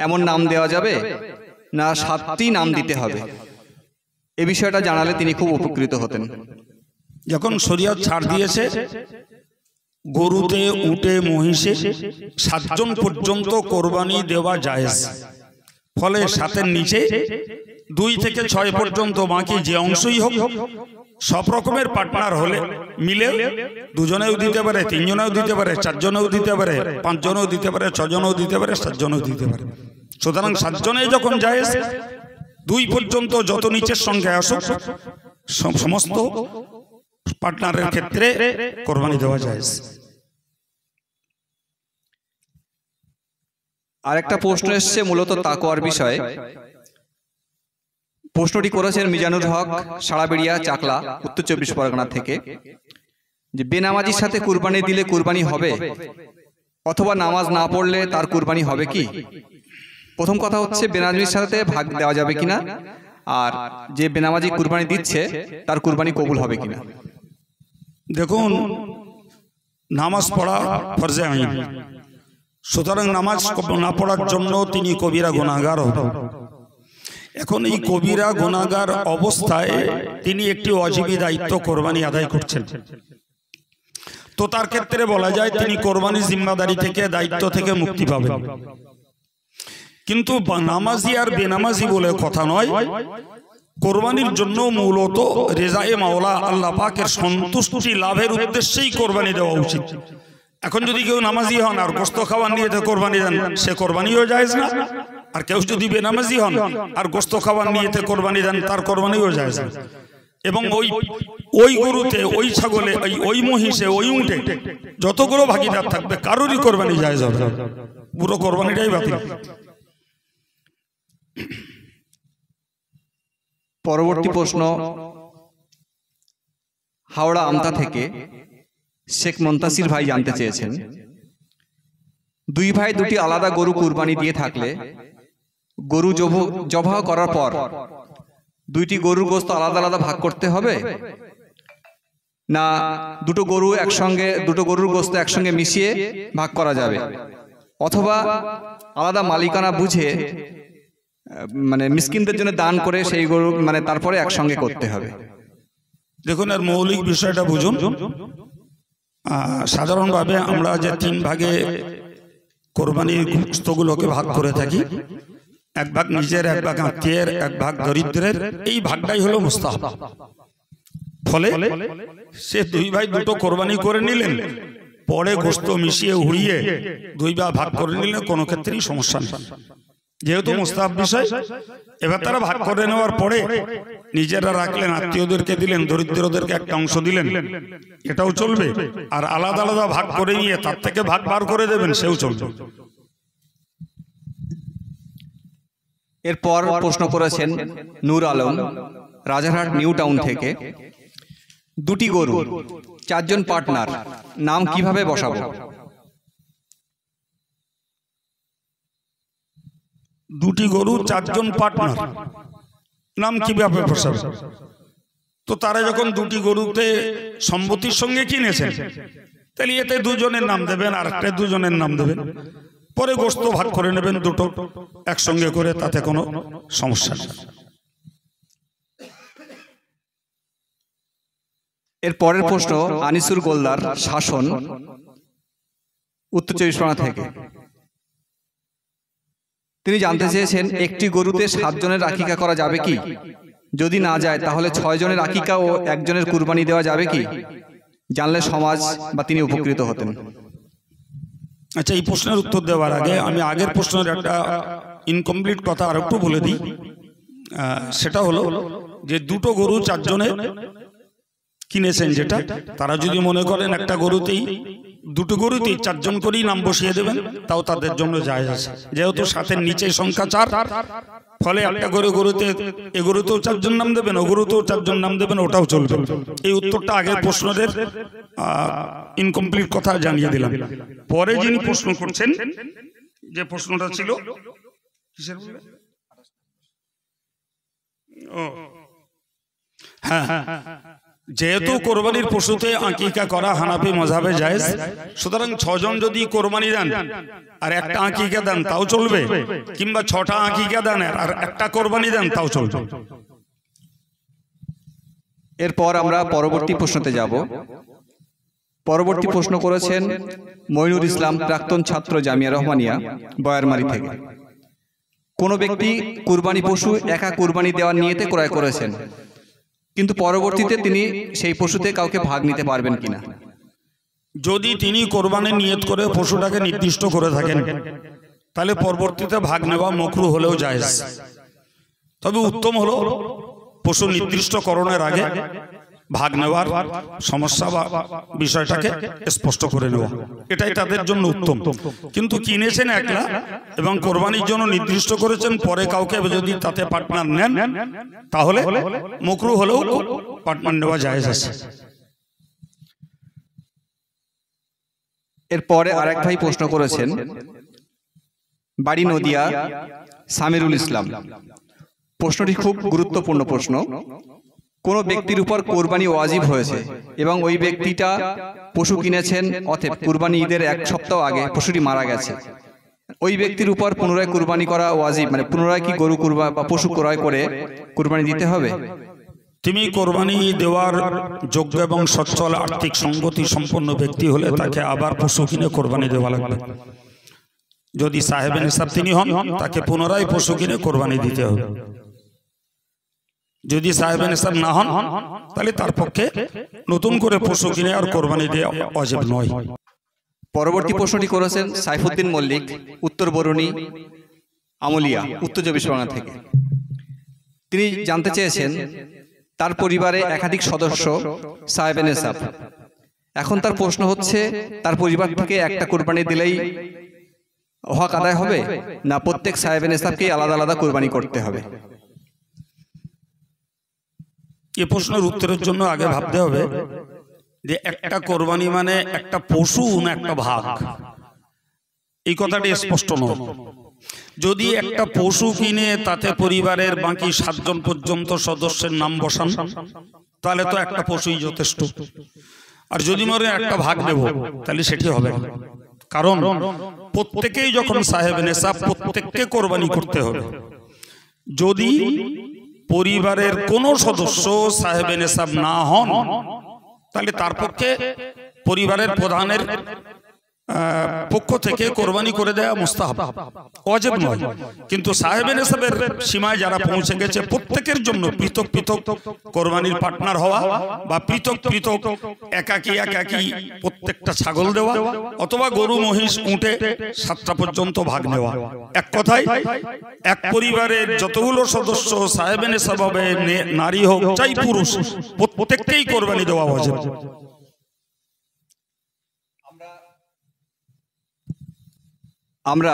এমন নাম দেওয়া যাবে না 7টি নাম দিতে হবে? এই বিষয়টা জানালে তিনি খুব উপকৃত হতেন। যখন শরীয়ত ছাড় দিয়েছে গরুতে, উটে, মহিষে 7 জন পর্যন্ত কোরবানি দেওয়া জায়েজ। ফলে 7-এর নিচে 2 থেকে 6 পর্যন্ত বাকি যে অংশই হোক সব রকমের পার্টনার হলে মিলে 2 জনেও দিতে পারে, 3 জনেও দিতে পারে, 4 জনেও দিতে পারে, 5 জনেও দিতে পারে, 6 জনেও দিতে পারে, 7 জনেও দিতে পারে। সুতরাং 7 জনে যখন জায়েজ, 2 পর্যন্ত যত নিচের সংখ্যা আসুক সমস্ত পার্টনারের ক্ষেত্রে কোরবানি দেওয়া জায়েজ। আরেকটা প্রশ্ন এসছে মূলত তাকওয়ার বিষয়ে। প্রশ্নটি করেছেন মিজানুর হক, সাড়াবেড়িয়া, চাকলা, উত্তর 24 পরগনা থেকে, যে বেনামাজির সাথে কুরবানি দিলে কুরবানি হবে অথবা নামাজ না পড়লে তার কুরবানি হবে কি? প্রথম কথা হচ্ছে বেনামাজির সাথে ভাগ দেওয়া যাবে কিনা, আর যে বেনামাজি কুরবানি দিচ্ছে তার কুরবানি কবুল হবে কিনা। দেখুন, নামাজ পড়া ফরজে আইন, সুতরাং নামাজ না পড়ার জন্য তিনি কবিরা গুনাহগার হবেন। এখন এই কবিরা গুনাহগার অবস্থায় তিনি একটি ওয়াজিবী দায়িত্ব কোরবানি আদায় করছেন। তো তার ক্ষেত্রে বলা যায় তিনি কোরবানির জিম্মাদারি থেকে, দায়িত্ব থেকে মুক্তি পাবেন। কিন্তু নামাজি আর বেনামাজি বলে কথা নয়, কোরবানির জন্য মূলত রেজায়ে মাওলা আল্লাহ পাকের সন্তুষ্টি লাভের উদ্দেশ্যেই কোরবানি দেওয়া উচিত। এখন যদি কেউ নামাজি হন আর গোশত খাওয়ার নিয়তে কোরবানি দেন, সে কোরবানিও জায়েজ না। আর কেউ যদি বেনামাজি হন আর গোশত খাওয়ার নিয়তে কোরবানি দেন, তার কোরবানিও জায়েজ না। এবং ওই গরুতে, ওই ছাগলে, ওই মহিষে, ওই উটে যতগুলো ভাগিদার থাকবে কারোরই কোরবানি জায়েজ হবে, পুরো কোরবানিটাই বাতিল। পরবর্তী প্রশ্ন হাওড়া আমতা থেকে, শেখ মুনতাসির ভাই জানতে চেয়েছেন, দুই ভাই দুটি আলাদা গরু কুরবানি দিয়ে থাকলে গরু জবাহ করার পর দুইটি গরুর গোশত আলাদা আলাদা ভাগ করতে হবে, না দুটো গরুর গোশত একসঙ্গে মিশিয়ে ভাগ করা যাবে, অথবা আলাদা মালিকানা বুঝে মানে মিসকিনদের জন্য দান করে সেই গরু মানে তারপরে একসঙ্গে করতে হবে? দেখুন, এর মৌলিক বিষয়টা বুঝুন। সাধারণভাবে আমরা যে তিন ভাগে কোরবানির গোশতগুলোকে ভাগ করে থাকি, এক ভাগ নিজের, এক ভাগ আত্মীয়ের, এক ভাগ দরিদ্রের, এই ভাগটাই হলো মুস্তাহাব। ফলে সে দুই ভাই দুটো কোরবানি করে নিলেন, পরে গোশত মিশিয়ে উড়িয়ে দুই ভাগ করে নিলেন, কোনো ক্ষেত্রেই সমস্যা নেই, যেহেতু মুস্তাহাব বিষয়। এবার তারা ভাগ করে নেওয়ার পরে নিজেরা রাখলেন, আত্মীয়দেরকে দিলেন, দরিদ্রদেরকে একটা অংশ দিলেন, এটাও চলবে। আর আলাদা আলাদা ভাগ করে নিয়ে তার থেকে ভাগ বার করে দেবেন, সেও চলবে। এরপর প্রশ্ন করেছেন নূর আলম রাজারহাট নিউ টাউন থেকে, দুটি গরু, চারজন পার্টনার, নাম কিভাবে বসাবো? দুটি গরু, চারজন পার্টনার, নাম কিভাবে বসাবে? তো তারা যখন দুটি গরুতে সম্মতির সঙ্গে কিনেছেন, তাহলে এতে দুজনের নাম দেবেন, আর একটা দুজনের নাম দেবেন, পরে গোশত ভাগ করে নেবেন দুটো একসঙ্গে করে, তাতে কোনো সমস্যা নেই। এর পরের প্রশ্ন আনিসুর গোলদার শাসন, উত্তর 24 পরগনা থেকে। তিনি জানতে চেয়েছেন, একটি গরুতে 7 জনের আকিকা করা যাবে কি? যদি না যায় তাহলে 6 জনের আকিকা ও 1 জনের কুরবানি দেওয়া যাবে কি? জানলে সমাজ বা তিনি উপকৃত হতেন। আচ্ছা, এই প্রশ্নের উত্তর দেওয়ার আগে আমি আগের প্রশ্নের একটা ইনকমপ্লিট কথা আর একটু বলে দিই। সেটা হলো যে দুটো গরু 4 জনে কিনেছেন, যেটা তারা যদি মনে করেন একটা গরুতেই, দুটো গরুতেই 4 জন করেই নাম বসিয়ে দেবেন, তাও তাদের জন্য জায়েজ আছে, যেহেতু সাথের নিচে সংখ্যা 4, ফলে একটা গরুতে এ গরুতেও 4 জন নাম দেবেন, ও গরুতেও 4 জন নাম দেবেন, ওটাও চলবে। এই উত্তরটা আগের প্রশ্নের ইনকমপ্লিট কথা জানিয়ে দিলাম। পরে যিনি প্রশ্ন করছেন, যে প্রশ্নটা ছিল কিসের, হ্যাঁ, যেহেতু কোরবানির পশুতে আকিকা করা হানাফি মাযহাবে জায়েজ, সুতরাং 6 জন যদি কোরবানি দেন আর একটা আকিকা দেন তাও চলবে, কিংবা 6টা আকিকা দেন আর একটা কোরবানি দেন তাও চলবে। এরপর আমরা পরবর্তী প্রশ্নতে যাব। পরবর্তী প্রশ্ন করেছেন মইনুর ইসলাম, প্রাক্তন ছাত্র জামিয়া রহমানিয়া, বয়ারমারি থেকে। কোনো ব্যক্তি কুরবানি পশু একা কুরবানি দেওয়ার নিয়তে ক্রয় করেছেন, কিন্তু পরবর্তীতে তিনি সেই পশুতে কাউকে ভাগ নিতে পারবেন কিনা? যদি তিনি কোরবানির নিয়ত করে পশুটাকে নির্দিষ্ট করে থাকেন, তাহলে পরবর্তীতে ভাগ নেওয়া মাকরুহ হলেও জায়েজ। তবে উত্তম হলো পশু নির্দিষ্টকরণের আগে ভাগ নেওয়ার সমস্যা বা বিষয়টাকে স্পষ্ট করে নেওয়া, এটাই তাদের জন্য উত্তম। কিন্তু কিনেছেন একলা এবং কোরবানির জন্য নির্দিষ্ট করেছেন, পরে কাউকে যদি তাতে পার্টনার নেন, তাহলে মাকরুহ হলেও পার্টনার নেওয়া জায়েজ আছে। এরপরে আরেক ভাই প্রশ্ন করেছেন, বাড়ি নদিয়া, সামিরুল ইসলাম। প্রশ্নটি খুব গুরুত্বপূর্ণ প্রশ্ন। কোন ব্যক্তির উপর কোরবানি ওয়াজিব হয়েছে এবং ওই ব্যক্তিটা পশু কিনেছেন, অতএব কুরবানি ঈদের 1 সপ্তাহ আগে পশুটি মারা গেছে, ওই ব্যক্তির উপর পুনরায় কুরবানি করা ওয়াজিব, মানে পুনরায় কি গরু বা পশু ক্রয় করে কুরবানি দিতে হবে? তিনি কোরবানি দেওয়ার যোগ্য এবং সচ্ছল আর্থিক সঙ্গতি সম্পন্ন ব্যক্তি হলে তাকে আবার পশু কিনে কোরবানি দেওয়া লাগবে। যদি সাহেবে নিসাব তিনি হন, তাকে পুনরায় পশু কিনে কোরবানি দিতে হবে। যদি সাহেবে নিসাব না হন, তাহলে তার পক্ষে নতুন করে পশু কিনে আর কোরবানি দেওয়া ওয়াজিব নয়। পরবর্তী প্রশ্নটি করেছেন সাইফুদ্দিন মল্লিক, উত্তর বরুণী, আমলিয়া, উত্তর 24 পরগনা থেকে। তিনি জানতে চেয়েছেন, তার পরিবারে একাধিক সদস্য সাহেবে নিসাব। এখন তার প্রশ্ন হচ্ছে, তার পরিবার থেকে একটা কোরবানি দিলেই হক আদায় হবে, না প্রত্যেক সাহেবে নিসাবকেই আলাদা আলাদা কোরবানি করতে হবে? এই প্রশ্নের উত্তরের জন্য আগে ভাবতে হবে যে একটা কোরবানি মানে একটা পশু না একটা ভাগ, এই কথাটি স্পষ্ট নয়। যদি একটা পশু কিনে তাতে পরিবারের বাকি 7 জন পর্যন্ত সদস্যের নাম বসান, তাহলে তো একটা পশুই যথেষ্ট। আর যদি মনে একটা ভাগ নেব, তাহলে সেটি হবে না। কারণ প্রত্যেকেই যখন সাহেবে নেশাব, প্রত্যেককে কোরবানি করতে হবে। যদি পরিবারের কোনো সদস্য সাহেবে নেশাব না হন, তাহলে তার পক্ষে পরিবারের প্রধানের পক্ষ থেকে কোরবানি করে দেওয়া মুস্তাহাব, ওয়াজিব নয়। কিন্তু সাহেবে নেশাবের সীমায় যারা পৌঁছে গেছে, প্রত্যেকের জন্য পৃথক পৃথক কোরবানির পার্টনার হওয়া বা পৃথক পৃথক একাকি একাকি প্রত্যেকটা ছাগল দেওয়া অথবা গরু মহিষ উঠে 7টা পর্যন্ত ভাগ নেওয়া। এক কথায় এক পরিবারের যতগুলো সদস্য সাহেবে নেশাব হবে, নারী হোক চাই পুরুষ, প্রত্যেককেই কোরবানি দেওয়া ওয়াজিব। আমরা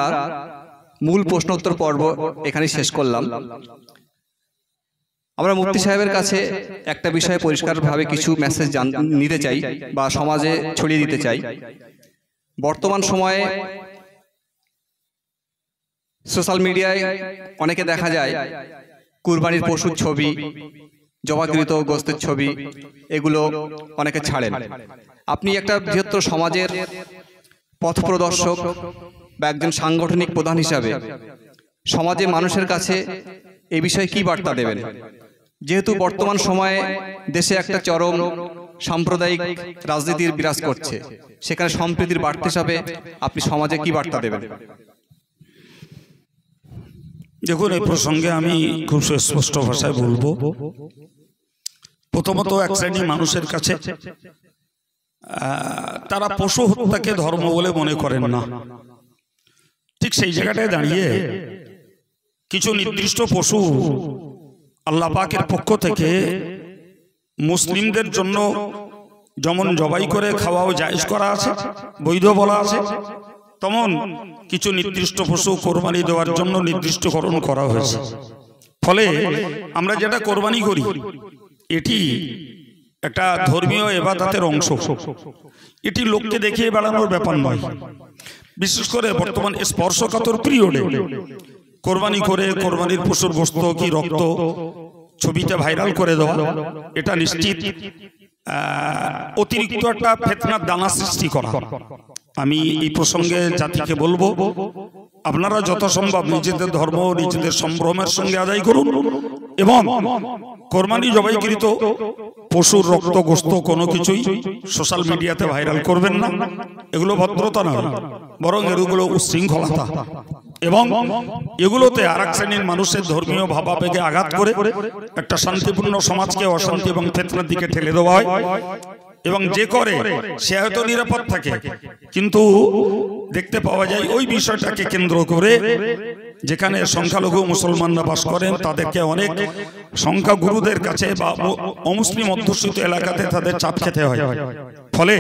মূল প্রশ্নোত্তর পর্ব এখানে শেষ করলাম। আমরা মুফতি সাহেবের কাছে একটা বিষয়ে পরিষ্কারভাবে কিছু মেসেজ নিতে চাই বা সমাজে ছড়িয়ে দিতে চাই। বর্তমান সময়ে সোশ্যাল মিডিয়ায় অনেকে দেখা যায় কুরবানির পশুর ছবি, জবাকৃত গোস্তের ছবি, এগুলো অনেকে ছাড়েন। আপনি একটা বৃহত্তর সমাজের পথ প্রদর্শক বা একজন সাংগঠনিক প্রধান হিসাবে সমাজে মানুষের কাছে এই বিষয়ে কি বার্তা দেবেন? যেহেতু বর্তমান সময়ে দেশে একটা চরম সাম্প্রদায়িক রাজনীতির বিরাজ করছে, সেখানে সম্প্রীতির বার্তা হিসাবে আপনি সমাজে কি বার্তা দেবেন? দেখুন, এই প্রসঙ্গে আমি খুব সুস্পষ্ট ভাষায় বলবো। প্রথমত, এক শ্রেণী মানুষের কাছে তারা পশু হত্যাকে ধর্ম বলে মনে করেন না। ঠিক সেই জায়গাটায় দাঁড়িয়ে কিছু নির্দিষ্ট পশু আল্লাহ পাকের পক্ষ থেকে মুসলিমদের জন্য যেমন জবাই করে খাওয়াও জায়েজ করা আছে, বৈধ বলা আছে, তেমন কিছু নির্দিষ্ট পশু কোরবানি দেওয়ার জন্য নির্দিষ্টকরণ করা হয়েছে। ফলে আমরা যেটা কোরবানি করি, এটি একটা ধর্মীয় ইবাদতের অংশ। এটি লোককে দেখিয়ে বেড়ানোর ব্যাপার নয়। বিশেষ করে বর্তমান স্পর্শকাতর পিরিয়ডে কোরবানি করে কোরবানির পশুর গোশত কি রক্ত ছবিটা ভাইরাল করে দেওয়া, এটা নিশ্চিত অতিরিক্ত একটা ফিতনার দানা সৃষ্টি করা। আমি এই প্রসঙ্গে জাতিকে বলবো, আপনারা যথাসম্ভব নিজেদের ধর্ম নিজেদের সম্ভ্রমের সঙ্গে আদায় করুন এবং কোরবানি জবাইকৃত পশুর রক্ত গোশত কোনো কিছুই সোশ্যাল মিডিয়াতে ভাইরাল করবেন না। এগুলো ভদ্রতা নয়, বরং এগুলো উচ্ছৃঙ্খলতা এবং এগুলোতে আরেক শ্রেণীর মানুষের ধর্মীয় ভাবাবেগে আঘাত করে একটা শান্তিপূর্ণ সমাজকে অশান্তি এবং ফিতনার দিকে ঠেলে দেওয়া হয়। এবং যে করে সে হয়তো নিরাপদ থাকে, কিন্তু দেখতে পাওয়া যায় ওই বিষয়টাকে কেন্দ্র করে যেখানে সংখ্যালঘু মুসলমানরা বাস করেন, তাদেরকে অনেক সংখ্যাগুরুদের কাছে বা অমুসলিম অধ্যুষিত এলাকাতে তাদের চাপ খেতে হয়। ফলে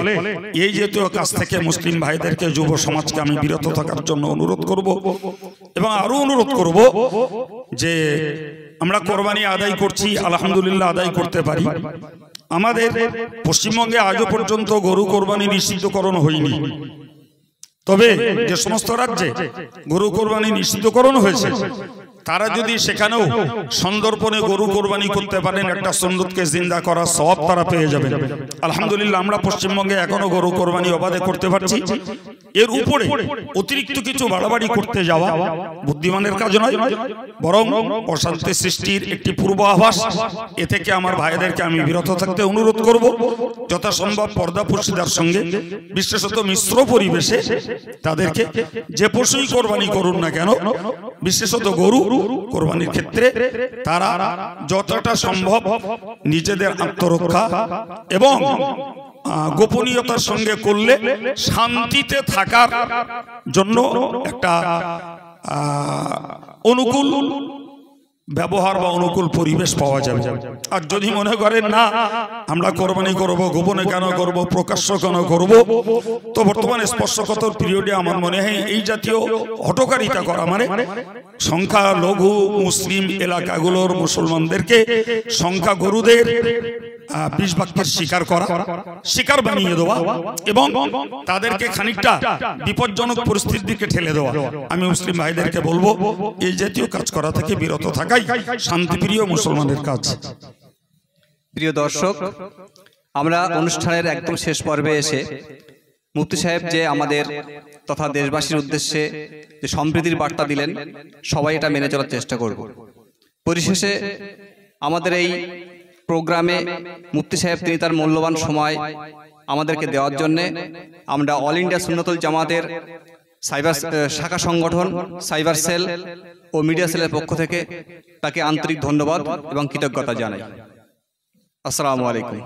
এই জাতীয় কাজ থেকে মুসলিম ভাইদেরকে, যুব সমাজকে আমি বিরত থাকার জন্য অনুরোধ করব এবং আরো অনুরোধ করব যে আমরা কোরবানি আদায় করছি, আলহামদুলিল্লাহ আদায় করতে পারি। আমাদের পশ্চিমবঙ্গে আজও পর্যন্ত গরু কোরবানি নিষিদ্ধকরণ হয়নি। তবে যে সমস্ত রাজ্যে গরু কোরবানি নিষিদ্ধকরণ হয়েছে, তারা যদি সেখানেও সন্দর্পণে গরু কোরবানি করতে পারেন, একটা সুন্নতকে জিন্দা করার সওয়াব তারা পেয়ে যাবেন। আলহামদুলিল্লাহ আমরা পশ্চিমবঙ্গে এখনো গরু কোরবানি অবাধে করতে পারছি। এর উপরে অতিরিক্ত কিছু বাড়াবাড়ি করতে যাওয়া বুদ্ধিমানের কাজ নয়, বরং অশান্তি সৃষ্টির একটি পূর্বাভাস। এ থেকে আমার ভাইদেরকে আমি বিরত থাকতে অনুরোধ করব। যথাসম্ভব পর্দাপর্শিদার সঙ্গে, বিশেষত মিশ্র পরিবেশে তাদেরকে যে পশুই কোরবানি করুন না কেন, বিশেষত গরু কোরবানির ক্ষেত্রে তারা যতটা সম্ভব নিজেদের আত্মরক্ষা এবং গোপনীয়তার সঙ্গে করলে শান্তিতে থাকার জন্য একটা অনুকূল ব্যবহার বা অনুকূল পরিবেশ পাওয়া যাবে। আর যদি মনে করেন না আমরা কোরবানি করব, গোপনে কেন করব, প্রকাশ্য কেন করব, তো বর্তমানে স্পর্শকাতর পিরিয়ডে আমার মনে হয় এই জাতীয় হটকারিতা করা মানে সংখ্যালঘু মুসলিম এলাকাগুলোর মুসলমানদেরকে সংখ্যাগুরুদের 20 বাক্যের শিকার করা, শিকার বানিয়ে দেওয়া এবং তাদেরকে খানিকটা বিপজ্জনক পরিস্থিতির দিকে ঠেলে দেওয়া। আমি মুসলিম ভাইদেরকে বলবো এই জাতীয় কাজ করা থেকে বিরত থাকাই শান্তিপ্রিয় মুসলমানের কাজ। প্রিয় দর্শক, আমরা অনুষ্ঠানের একদম শেষ পর্বে এসে মুফতি সাহেব যে আমাদের তথা দেশবাসীর উদ্দেশ্যে যে সম্প্রীতির বার্তা দিলেন, সবাই এটা মেনে চলার চেষ্টা করব। পরিশেষে আমাদের এই প্রোগ্রামে মুফতি সাহেব তিনি তার মূল্যবান সময় আমাদেরকে দেওয়ার জন্যে আমরা অল ইন্ডিয়া সুন্নতুল জামাতের সাইবার শাখা সংগঠন, সাইবার সেল ও মিডিয়া সেলের পক্ষ থেকে তাকে আন্তরিক ধন্যবাদ এবং কৃতজ্ঞতা জানাই। আসসালামু আলাইকুম।